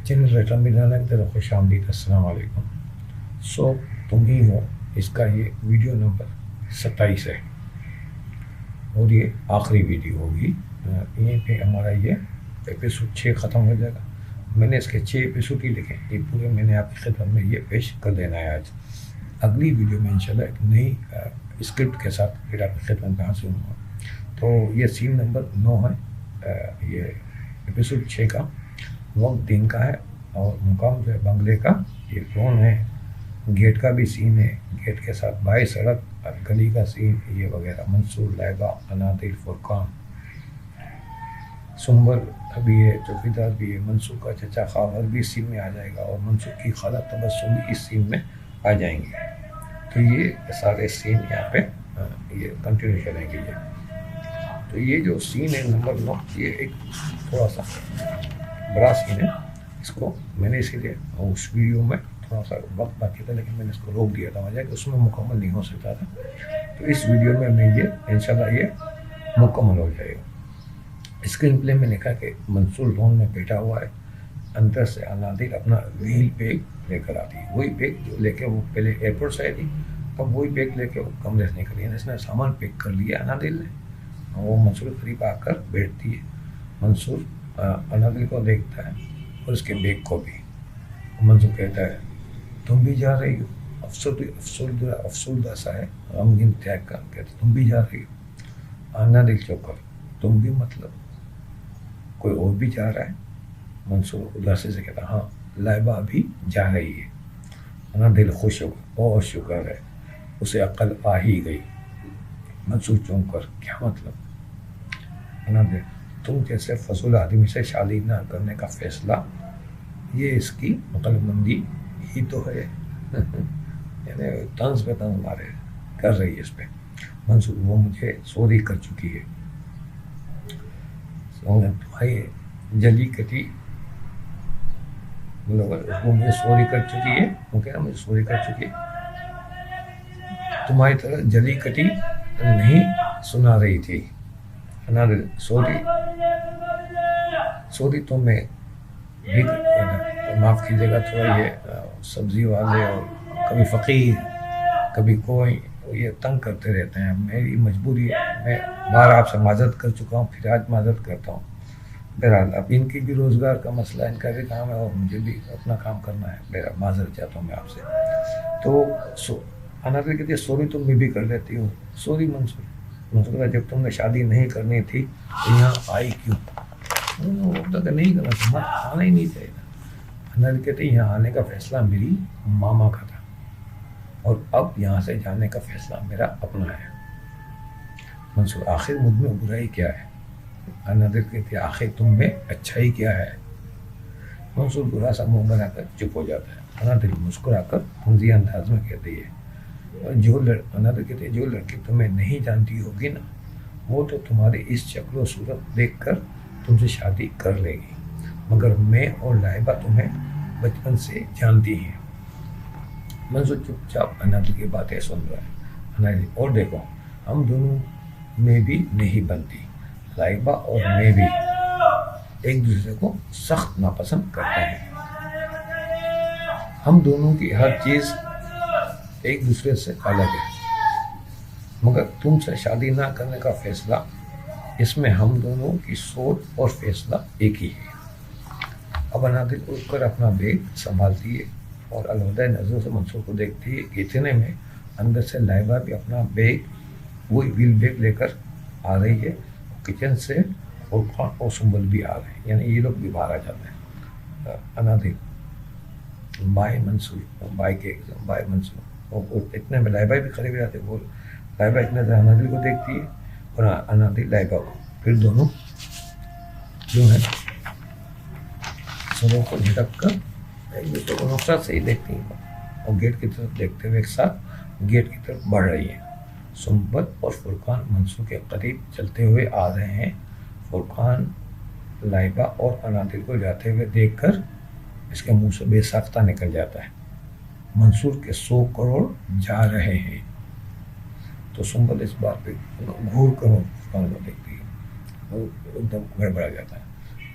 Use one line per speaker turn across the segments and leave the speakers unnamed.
Generator ملانا کی طرف خوش آمدید. السلام علیکم. سو تم ہی ہو اس کا یہ ویڈیو نمبر 27 ہے اور یہ آخری ویڈیو ہوگی. یہیں پہ ہمارا یہ ایپیسوڈ 6 ختم ہو جائے گا. میں نے اس کے 6 ایپیسوڈ ہی لکھے, یہ پورے میں نے آپ کی خدمت میں یہ پیش کر دینا ہے آج. اگلی ویڈیو میں انشاءاللہ ایک نئی اسکرپٹ کے ساتھ پھر آپ کی خدمت میں حاضر ہوں گا. تو یہ سین نمبر 9 ہے, یہ ایپیسوڈ 6 کا. وقت دن کا ہے اور مقام جو ہے بنگلے کا. یہ کون ہے, گیٹ کا بھی سین ہے, گیٹ کے ساتھ بائی سڑک اور گلی کا سین یہ وغیرہ. منصور, لائبہ, انادل, فرقان, سنبل بھی ہے, چوکیدار بھی ہے, منصور کا چچا خاور بھی اس سین میں آ جائے گا اور منصور کی خالہ تبسم بھی اس سین میں آ جائیں گے. تو یہ سارے سین یہاں پہ یہ کنٹینیو چلیں گے. تو یہ جو سین ہے نمبر 9, یہ ایک تھوڑا سا بڑا سین ہے. اس کو میں نے اسی لیے اس ویڈیو میں تھوڑا سا وقت باقی تھا لیکن میں نے اس کو روک دیا تھا, وجہ کہ اس میں مکمل نہیں ہو سکتا تھا. تو اس ویڈیو میں یہ انشاءاللہ یہ مکمل ہو جائے گا. اسکرین پلے میں لکھا کہ منصور لون میں بیٹھا ہوا ہے, اندر سے انادل اپنا ویل بیگ لے کر آتی ہے. وہی بیگ جو لے کے وہ پہلے ایئرپورٹ سے آئی تھی, تب وہی بیگ لے کے وہ کمرے سے نکلی. اس نے سامان پیک کر لیا انادل نے. وہ منصور کے قریب آ کر بیٹھتی ہے. منصور انادل کو دیکھتا ہے اور اس کے بیگ کو بھی. منصور کہتا ہے تم بھی جا رہی ہو. افسردہ سا ہے, غمگین تیگ کا کہتا تم بھی جا رہی ہو. انادل چوک کر تم بھی مطلب کوئی اور بھی جا رہا ہے. منصور اداسی سے کہتا ہاں لائبہ بھی جا رہی ہے. انادل خوش ہو گیا, بہت شکر ہے, اسے عقل آ ہی گئی. منصور چونک کر کیا مطلب. انادل تم جیسے فضول آدمی سے شادی نہ کرنے کا فیصلہ, یہ اس کی عقل مندی ہی تو ہے. یعنی طنز پہ طنز مارے کر رہی ہے اس پہ. منصور وہ مجھے سوری کر چکی ہے. تمہاری جلی کٹی وہ مجھے سوری کر چکی ہے. وہ کہہ رہا مجھے سوری کر چکی ہے. تمہاری طرح جلی کٹی نہیں سنا رہی تھی. انادل سوری تو میں بھی معاف کیجیے گا, تھوڑا یہ سبزی والے اور کبھی فقیر کبھی کوئی یہ تنگ کرتے رہتے ہیں. میری مجبوری ہے, میں بار آپ سے معذرت کر چکا ہوں, پھر آج معذرت کرتا ہوں. بہرحال اب ان کی بھی روزگار کا مسئلہ, ان کا بھی کام ہے اور مجھے بھی اپنا کام کرنا ہے. بہرحال معذرت چاہتا ہوں میں آپ سے. تو انادل کہتی ہے سوری تو میں بھی کر لیتی ہوں. سوری منصور جب تم نے شادی نہیں کرنی تھی تو یہاں آئی کیوں. نہیں کرنا تھا, آنا ہی نہیں چاہیے. انادل کہتے یہاں آنے کا فیصلہ میری ماما کا تھا اور اب یہاں سے جانے کا فیصلہ میرا اپنا ہے. منصور آخر مجھ میں برائی کیا ہے. انادل کہتی ہے آخر تم میں اچھائی کیا ہے. منصور برا سا منہ بنا کر چپ ہو جاتا ہے. انادل مسکرا کر طنزیہ انداز میں کہتی ہے انادل کہتی ہے جو لڑکی تمہیں نہیں جانتی ہوگی نا, وہ تو تمہاری اس شکل و صورت دیکھ کر تم سے شادی کر لے گی, مگر میں اور لائبہ تمہیں بچپن سے جانتی ہیں. منصور چپ چاپ انادل کی باتیں سن رہا ہے. انادل اور دیکھو ہم دونوں میں بھی نہیں بنتی. لائبہ اور میں بھی ایک دوسرے کو سخت ناپسند کرتے ہیں. ہم دونوں کی ہر چیز ایک دوسرے سے الگ ہے, مگر تم سے شادی نہ کرنے کا فیصلہ, اس میں ہم دونوں کی سوچ اور فیصلہ ایک ہی ہے. اب انادل اٹھ کر اپنا بیگ سنبھالتی ہے اور الوداع نظروں سے منصور کو دیکھتی ہے. اتنے میں اندر سے لائبہ بھی اپنا بیگ, وہی ویل بیگ لے کر آ رہی ہے. کچن سے فرقان اور سنبل بھی آ رہے ہیں, یعنی یہ لوگ بھی باہر آ جاتے ہیں. انادل بائے منصور. اتنے میں لائبہ بھی قریب آتے. وہ لائبہ اتنے سے انادل کو دیکھتی ہے اور انادل لائبہ کو. پھر دونوں جو ہے سروں کو جھٹک کر ایک دوسرے کو نفرت سے ہی دیکھتی ہیں اور گیٹ کی طرف دیکھتے ہوئے ایک ساتھ گیٹ کی طرف بڑھ رہی ہیں. سنبل اور فرقان منصور کے قریب چلتے ہوئے آ رہے ہیں. فرقان لائبہ اور انادل کو جاتے ہوئے دیکھ کر اس کے منہ سے بے ساختہ نکل جاتا ہے. منصور کے 100 کروڑ جا رہے ہیں. تو سنبل اس بات پہ گھور کر فرقان کو دیکھتی ہے, وہ ایک دم گڑبڑا جاتا ہے.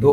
2